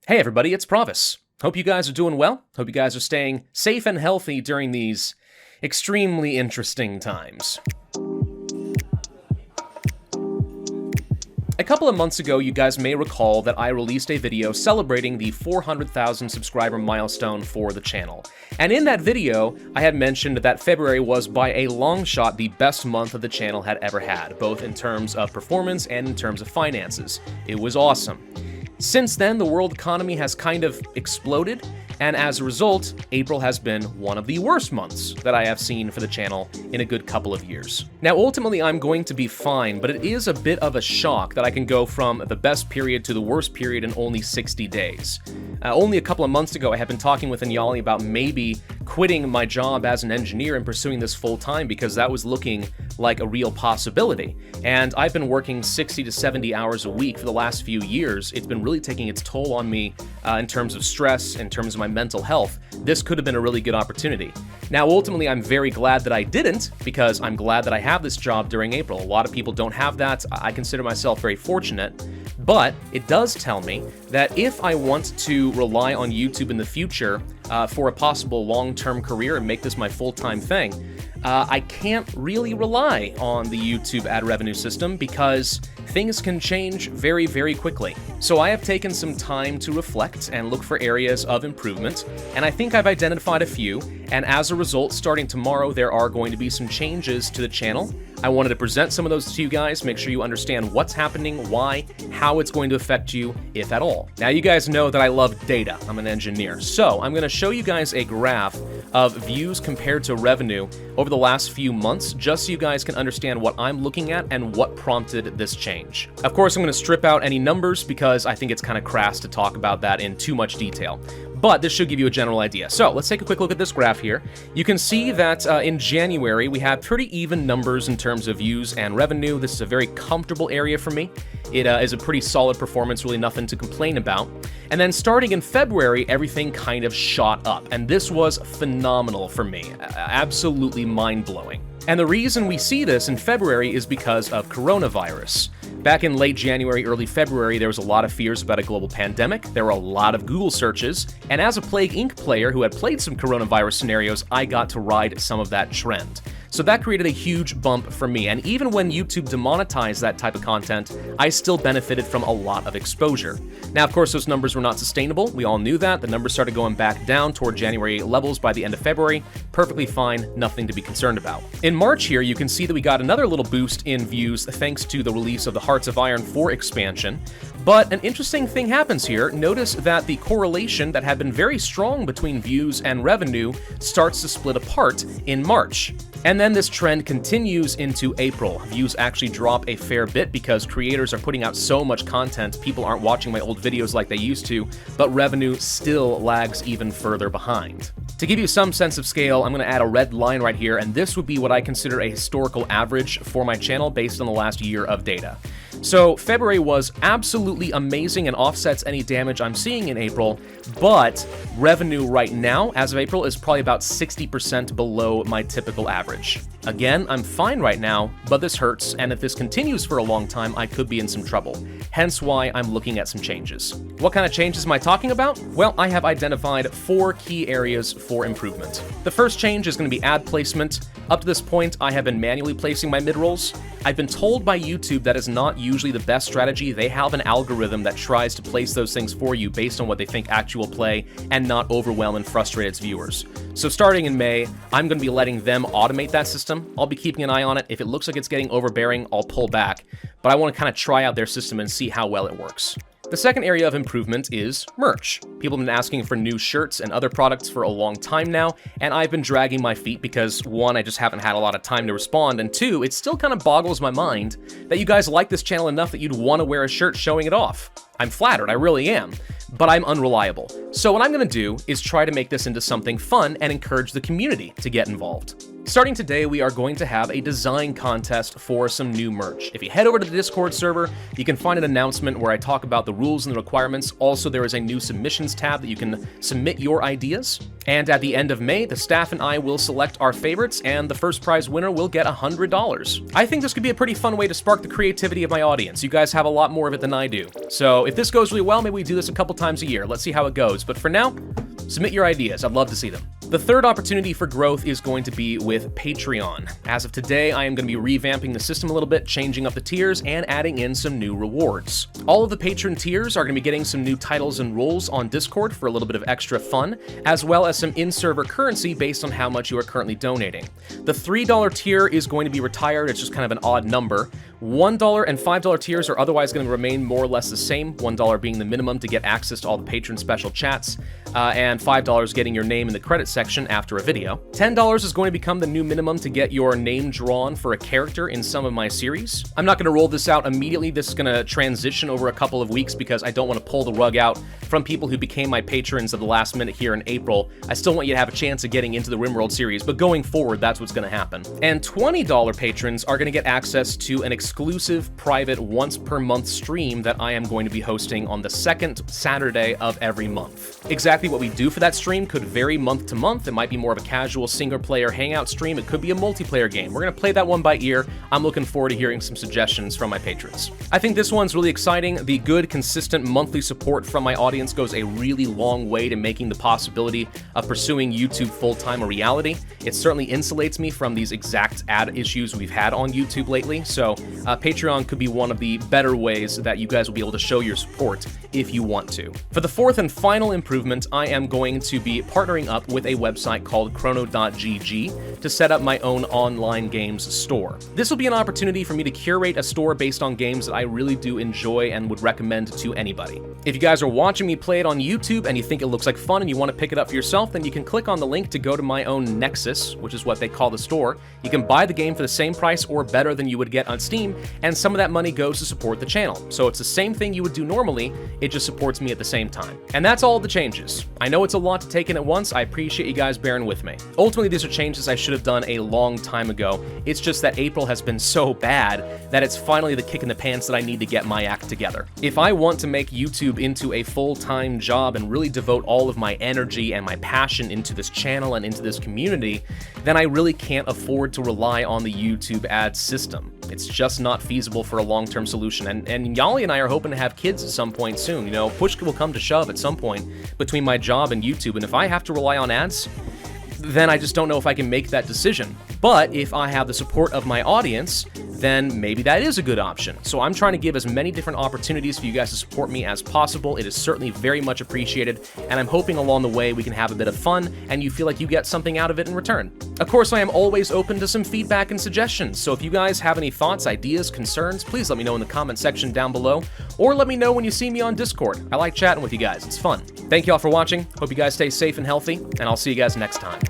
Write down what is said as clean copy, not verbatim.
Hey everybody, it's Pravus. Hope you guys are doing well. Hope you guys are staying safe and healthy during these extremely interesting times. A couple of months ago, you guys may recall that I released a video celebrating the 400,000 subscriber milestone for the channel. And in that video, I had mentioned that February was by a long shot the best month that the channel had ever had, both in terms of performance and in terms of finances. It was awesome. Since then, the world economy has kind of exploded, and as a result, April has been one of the worst months that I have seen for the channel in a good couple of years. Now, ultimately, I'm going to be fine, but it is a bit of a shock that I can go from the best period to the worst period in only 60 days. Only a couple of months ago, I had been talking with Anyali about maybe quitting my job as an engineer and pursuing this full-time because that was looking like a real possibility. And I've been working 60 to 70 hours a week for the last few years. It's been really taking its toll on me in terms of stress, in terms of my mental health. This could have been a really good opportunity. Now, ultimately, I'm very glad that I didn't, because I'm glad that I have this job during April. A lot of people don't have that. I consider myself very fortunate. But it does tell me that if I want to rely on YouTube in the future for a possible long-term career and make this my full-time thing, I can't really rely on the YouTube ad revenue system because things can change very, very quickly. So I have taken some time to reflect and look for areas of improvement, and I think I've identified a few, and as a result, starting tomorrow, there are going to be some changes to the channel. I wanted to present some of those to you guys, make sure you understand what's happening, why, how it's going to affect you, if at all. Now, you guys know that I love data. I'm an engineer. So I'm going to show you guys a graph of views compared to revenue over the last few months, just so you guys can understand what I'm looking at and what prompted this change. Of course, I'm going to strip out any numbers because I think it's kind of crass to talk about that in too much detail. But this should give you a general idea. So let's take a quick look at this graph here. You can see that in January, we have pretty even numbers in terms of views and revenue. This is a very comfortable area for me. It is a pretty solid performance, really nothing to complain about. And then starting in February, everything kind of shot up. And this was phenomenal for me. Absolutely mind-blowing. And the reason we see this in February is because of coronavirus. Back in late January, early February, there was a lot of fears about a global pandemic. There were a lot of Google searches. And as a Plague Inc. player who had played some coronavirus scenarios, I got to ride some of that trend. So that created a huge bump for me, and even when YouTube demonetized that type of content, I still benefited from a lot of exposure. Now, of course, those numbers were not sustainable. We all knew that. The numbers started going back down toward January levels by the end of February. Perfectly fine, nothing to be concerned about. In March here, you can see that we got another little boost in views thanks to the release of the Hearts of Iron 4 expansion. But an interesting thing happens here. Notice that the correlation that had been very strong between views and revenue starts to split apart in March. And then this trend continues into April. Views actually drop a fair bit because creators are putting out so much content, people aren't watching my old videos like they used to, but revenue still lags even further behind. To give you some sense of scale, I'm going to add a red line right here, and this would be what I consider a historical average for my channel based on the last year of data. So February was absolutely amazing and offsets any damage I'm seeing in April, but revenue right now, as of April, is probably about 60% below my typical average. Again, I'm fine right now, but this hurts, and if this continues for a long time, I could be in some trouble. Hence why I'm looking at some changes. What kind of changes am I talking about? Well, I have identified 4 key areas for improvement. The first change is going to be ad placement. Up to this point, I have been manually placing my mid-rolls. I've been told by YouTube that is not usually the best strategy. They have an algorithm that tries to place those things for you based on what they think actual play and not overwhelm and frustrate its viewers. So starting in May, I'm going to be letting them automate that system. I'll be keeping an eye on it. If it looks like it's getting overbearing, I'll pull back. But I want to kind of try out their system and see how well it works. The second area of improvement is merch. People have been asking for new shirts and other products for a long time now, and I've been dragging my feet because, 1, I just haven't had a lot of time to respond, and 2, it still kind of boggles my mind that you guys like this channel enough that you'd want to wear a shirt showing it off. I'm flattered, I really am, but I'm unreliable. So what I'm going to do is try to make this into something fun and encourage the community to get involved. Starting today, we are going to have a design contest for some new merch. If you head over to the Discord server, you can find an announcement where I talk about the rules and the requirements. Also, there is a new submissions tab that you can submit your ideas. And at the end of May, the staff and I will select our favorites, and the first prize winner will get $100. I think this could be a pretty fun way to spark the creativity of my audience. You guys have a lot more of it than I do. So if this goes really well, maybe we do this a couple times a year. Let's see how it goes. But for now, submit your ideas. I'd love to see them. The third opportunity for growth is going to be with Patreon. As of today, I am going to be revamping the system a little bit, changing up the tiers, and adding in some new rewards. All of the patron tiers are going to be getting some new titles and roles on Discord for a little bit of extra fun, as well as some in-server currency based on how much you are currently donating. The $3 tier is going to be retired. It's just kind of an odd number. $1 and $5 tiers are otherwise going to remain more or less the same, $1 being the minimum to get access to all the patron special chats, and $5 getting your name in the credits section after a video. $10 is going to become the new minimum to get your name drawn for a character in some of my series. I'm not going to roll this out immediately. This is going to transition over a couple of weeks because I don't want to pull the rug out from people who became my patrons at the last minute here in April. I still want you to have a chance of getting into the RimWorld series, but going forward, that's what's going to happen. And $20 patrons are going to get access to an exclusive private once per month stream that I am going to be hosting on the second Saturday of every month. Exactly what we do for that stream could vary month to month. It might be more of a casual single-player hangout stream. It could be a multiplayer game. We're going to play that one by ear. I'm looking forward to hearing some suggestions from my patrons. I think this one's really exciting. The good, consistent monthly support from my audience goes a really long way to making the possibility of pursuing YouTube full-time a reality. It certainly insulates me from these exact ad issues we've had on YouTube lately, so Patreon could be one of the better ways that you guys will be able to show your support if you want to. For the fourth and final improvement, I am going to be partnering up with a website called chrono.gg to set up my own online games store. This will be an opportunity for me to curate a store based on games that I really do enjoy and would recommend to anybody. If you guys are watching me play it on YouTube and you think it looks like fun and you want to pick it up for yourself, then you can click on the link to go to my own Nexus, which is what they call the store. You can buy the game for the same price or better than you would get on Steam, and some of that money goes to support the channel. So it's the same thing you would do normally, it just supports me at the same time. And that's all the changes. I know it's a lot to take in at once. I appreciate you guys bearing with me. Ultimately, these are changes I should have done a long time ago. It's just that April has been so bad that it's finally the kick in the pants that I need to get my act together. If I want to make YouTube into a full-time job and really devote all of my energy and my passion into this channel and into this community, then I really can't afford to rely on the YouTube ad system. It's just not feasible for a long-term solution, and Yali and I are hoping to have kids at some point soon. You know, push will come to shove at some point between my job and YouTube, and if I have to rely on ads, then I just don't know if I can make that decision. But if I have the support of my audience, then maybe that is a good option. So I'm trying to give as many different opportunities for you guys to support me as possible. It is certainly very much appreciated, and I'm hoping along the way we can have a bit of fun and you feel like you get something out of it in return. Of course, I am always open to some feedback and suggestions, so if you guys have any thoughts, ideas, concerns, please let me know in the comment section down below, or let me know when you see me on Discord. I like chatting with you guys, it's fun. Thank you all for watching, hope you guys stay safe and healthy, and I'll see you guys next time.